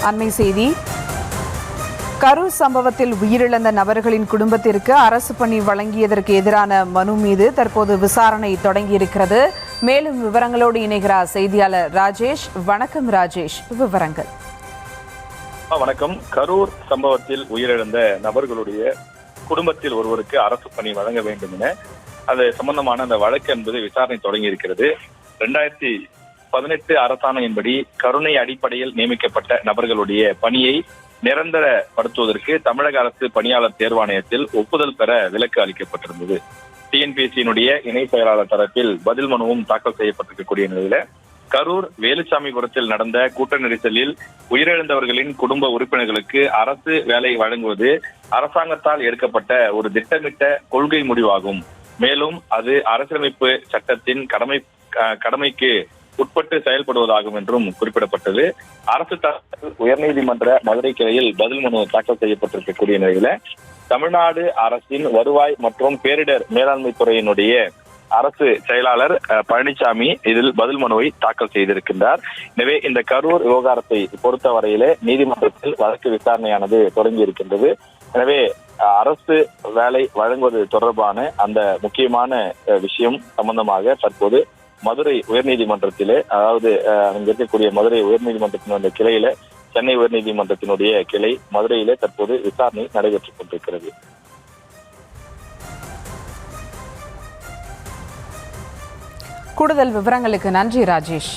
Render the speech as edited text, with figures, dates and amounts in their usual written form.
அண்மை செய்தி. கரூர் சம்பவத்தில் உயிரிழந்த நபர்களின் குடும்பத்திற்கு அரசு பணி வழங்கியதற்கு எதிரான மனு மீது தற்போது விசாரணை தொடங்கியிருக்கிறது. மேலும் விவரங்களோடு இணைகிறார் செய்தியாளர் ராஜேஷ். வணக்கம் ராஜேஷ், விவரங்கள். வணக்கம். கரூர் சம்பவத்தில் உயிரிழந்த நபர்களுடைய குடும்பத்தில் ஒருவருக்கு அரசு பணி வழங்க வேண்டும் என அது சம்பந்தமான அந்த வழக்கு என்பது விசாரணை தொடங்கி இருக்கிறது. 2018 அரசாணையின்படி கருணை அடிப்படையில் நியமிக்கப்பட்ட நபர்களுடைய பணியை நிரந்தரப்படுத்துவதற்கு தமிழக அரசு பணியாளர் தேர்வாணையத்தில் ஒப்புதல் பெற விலக்கு அளிக்கப்பட்டிருந்தது. டிஎன்பிஎஸ்சியினுடைய இணை செயலாளர் தரப்பில் பதில் மனுவும் தாக்கல் செய்யப்பட்டிருக்கக்கூடிய நிலையில கரூர் வேலுச்சாமிபுரத்தில் நடந்த கூட்ட நெரிசலில் உயிரிழந்தவர்களின் குடும்ப உறுப்பினர்களுக்கு அரசு வேலை வழங்குவது அரசாங்கத்தால் எடுக்கப்பட்ட ஒரு திட்டமிட்ட கொள்கை முடிவாகும். மேலும் அது அரசியலமைப்பு சட்டத்தின் கடமைக்கு உட்பட்டு செயல்படுவதாகும் என்றும் குறிப்பிடப்பட்டது. அரசு தரப்பில் உயர்நீதிமன்ற மதுரை கிளையில் பதில் மனு தாக்கல் செய்யப்பட்டிருக்கக்கூடிய நிலையில தமிழ்நாடு அரசின் வருவாய் மற்றும் பேரிடர் மேலாண்மை துறையினுடைய அரசு செயலாளர் பழனிசாமி இதில் பதில் மனுவை தாக்கல் செய்திருக்கின்றார். எனவே இந்த கரூர் விவகாரத்தை பொறுத்தவரையிலே நீதிமன்றத்தில் வழக்கு விசாரணையானது தொடங்கி இருக்கின்றது. எனவே அரசு வேலை வழங்குவது தொடர்பான அந்த முக்கியமான விஷயம் சம்பந்தமாக தற்போது மதுரை உயர்நீதிமன்றத்திலே, அதாவது அங்க இருக்கக்கூடிய மதுரை உயர்நீதிமன்றத்தினுடைய கிளையில, சென்னை உயர்நீதிமன்றத்தினுடைய கிளை மதுரையிலே தற்போது விசாரணை நடைபெற்றுக் கொண்டிருக்கிறது. கூடுதல் விவரங்களுக்கு நன்றி ராஜேஷ்.